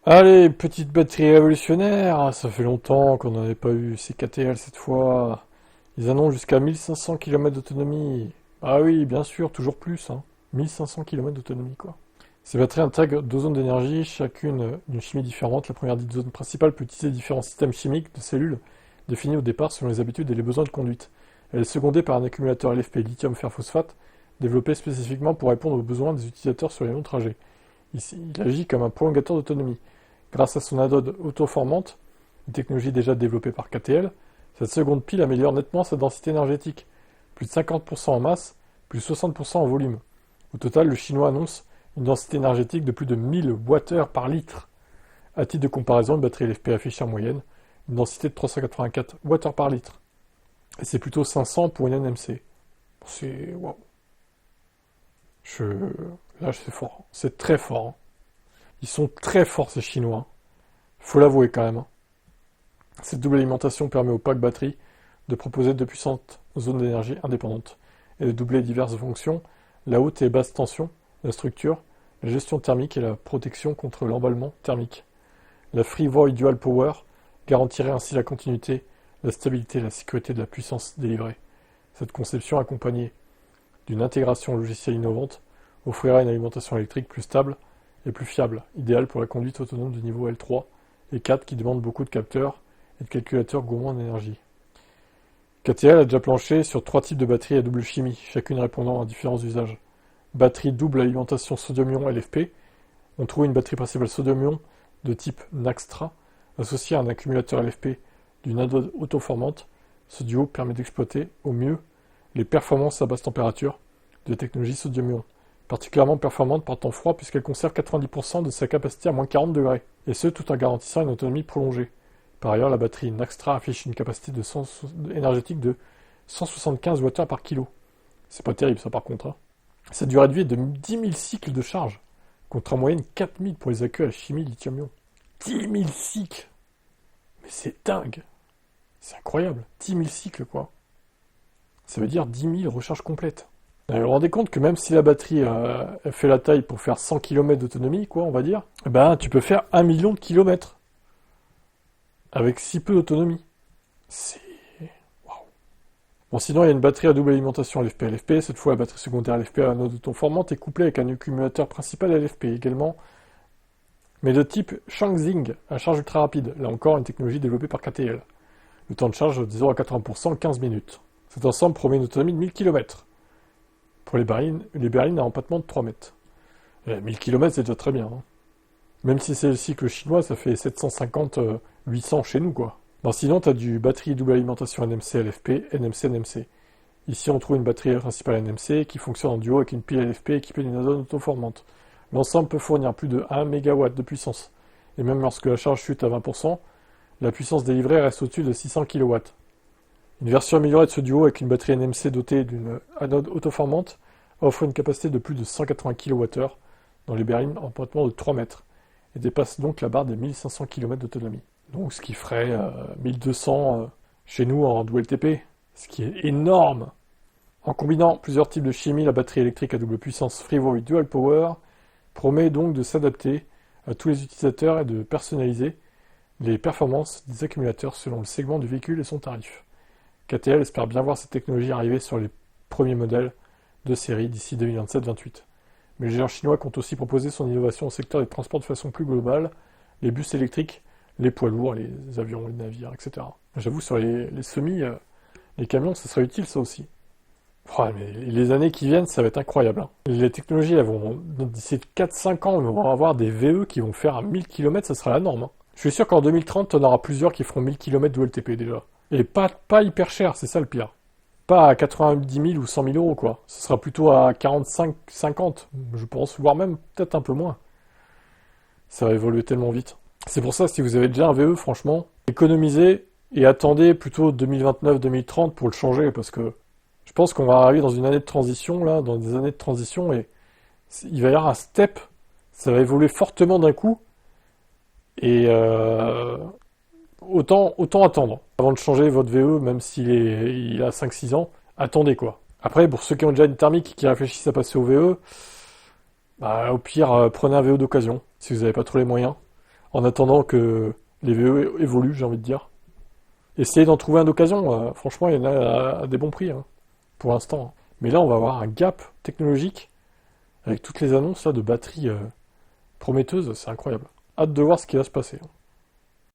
Allez, petite batterie révolutionnaire, ça fait longtemps qu'on n'en avait pas eu, c'est KTL cette fois. Ils annoncent jusqu'à 1500 km d'autonomie. Ah oui, bien sûr, toujours plus, hein. 1500 km d'autonomie, quoi. Ces batteries intègrent deux zones d'énergie, chacune d'une chimie différente. La première dite zone principale peut utiliser différents systèmes chimiques de cellules définis au départ selon les habitudes et les besoins de conduite. Elle est secondée par un accumulateur LFP lithium fer phosphate développé spécifiquement pour répondre aux besoins des utilisateurs sur les longs trajets. Ici, il agit comme un prolongateur d'autonomie. Grâce à son anode auto-formante, une technologie déjà développée par KTL, cette seconde pile améliore nettement sa densité énergétique, plus de 50% en masse, plus de 60% en volume. Au total, le chinois annonce une densité énergétique de plus de 1000 Wh par litre. À titre de comparaison, une batterie LFP affiche en moyenne une densité de 384 Wh par litre. Et c'est plutôt 500 pour une NMC. C'est... waouh. Je... Là, c'est fort. C'est très fort, hein. Ils sont très forts, ces Chinois. Faut l'avouer quand même, hein. Cette double alimentation permet au pack batterie de proposer de puissantes zones d'énergie indépendantes et de doubler diverses fonctions, la haute et basse tension, la structure, la gestion thermique et la protection contre l'emballement thermique. La FreeVoid Dual Power garantirait ainsi la continuité, la stabilité et la sécurité de la puissance délivrée. Cette conception, accompagnée d'une intégration logicielle innovante, offrira une alimentation électrique plus stable et plus fiable, idéale pour la conduite autonome de niveau L3 et 4 qui demandent beaucoup de capteurs et de calculateurs gourmands en énergie. KTL a déjà planché sur 3 types de batteries à double chimie, chacune répondant à différents usages. Batterie double alimentation sodium-ion LFP, on trouve une batterie principale sodium-ion de type Naxtra, associée à un accumulateur LFP d'une anode auto-formante. Ce duo permet d'exploiter au mieux les performances à basse température de la technologie sodium-ion, particulièrement performante par temps froid puisqu'elle conserve 90% de sa capacité à moins 40 degrés, et ce tout en garantissant une autonomie prolongée. Par ailleurs, la batterie Naxtra affiche une capacité énergétique de 175 Wh par kilo. C'est pas terrible ça par contre, hein. Sa durée de vie est de 10 000 cycles de charge, contre en moyenne 4 000 pour les accueils à la chimie lithium-ion. 10 000 cycles. Mais c'est dingue. C'est incroyable. 10 000 cycles, quoi. Ça veut dire 10 000 recharges complètes. Vous vous rendez compte que même si la batterie elle fait la taille pour faire 100 km d'autonomie, quoi, on va dire, eh ben, tu peux faire 1 million de kilomètres avec si peu d'autonomie. C'est... waouh. Bon, sinon, il y a une batterie à double alimentation LFP-LFP. Cette fois, la batterie secondaire LFP à anode auto-formante est couplée avec un accumulateur principal LFP également, mais de type Shangxing, à charge ultra rapide. Là encore, une technologie développée par KTL. Le temps de charge de 0 à 80% en 15 minutes. Cet ensemble promet une autonomie de 1000 km. Pour les berlines à empattement de 3 mètres. 1000 km, c'est déjà très bien, hein. Même si c'est le cycle chinois, ça fait 750-800 chez nous, quoi. Bon, sinon, tu as du batterie double alimentation NMC LFP, NMC NMC. Ici, on trouve une batterie principale NMC qui fonctionne en duo avec une pile LFP équipée d'une anode auto-formante. L'ensemble peut fournir plus de 1 MW de puissance. Et même lorsque la charge chute à 20%, la puissance délivrée reste au-dessus de 600 kW. Une version améliorée de ce duo avec une batterie NMC dotée d'une anode auto-formante offre une capacité de plus de 180 kWh dans les berlines en pointement de 3 mètres et dépasse donc la barre des 1500 km d'autonomie. Donc ce qui ferait 1200 chez nous en WLTP, ce qui est énorme. En combinant plusieurs types de chimie, la batterie électrique à double puissance FreeVoid Dual Power promet donc de s'adapter à tous les utilisateurs et de personnaliser les performances des accumulateurs selon le segment du véhicule et son tarif. KTL espère bien voir cette technologie arriver sur les premiers modèles de série d'ici 2027-28. Mais le géant chinois compte aussi proposer son innovation au secteur des transports de façon plus globale, les bus électriques, les poids lourds, les avions, les navires, etc. J'avoue, sur les semis, les camions, ça serait utile ça aussi. Ouais, mais les années qui viennent, ça va être incroyable, hein. Les technologies, elles vont, d'ici 4-5 ans, on va avoir des VE qui vont faire 1000 km, ça sera la norme, hein. Je suis sûr qu'en 2030, on aura plusieurs qui feront 1000 km de LTP déjà. Et pas hyper cher, c'est ça le pire. Pas à 90 000 ou 100 000 euros, quoi. Ce sera plutôt à 45, 50, je pense, voire même peut-être un peu moins. Ça va évoluer tellement vite. C'est pour ça, si vous avez déjà un VE, franchement, économisez et attendez plutôt 2029-2030 pour le changer, parce que je pense qu'on va arriver dans une année de transition, là, dans des années de transition, et il va y avoir un step, ça va évoluer fortement d'un coup, et autant attendre. Avant de changer votre VE, même il a 5-6 ans, attendez quoi. Après, pour ceux qui ont déjà une thermique et qui réfléchissent à passer au VE, bah, au pire, prenez un VE d'occasion, si vous n'avez pas trop les moyens. En attendant que les VE évoluent, j'ai envie de dire. Essayez d'en trouver un d'occasion. Franchement, il y en a à des bons prix, hein, pour l'instant, hein. Mais là, on va avoir un gap technologique avec toutes les annonces là, de batteries prometteuses. C'est incroyable. Hâte de voir ce qui va se passer, hein.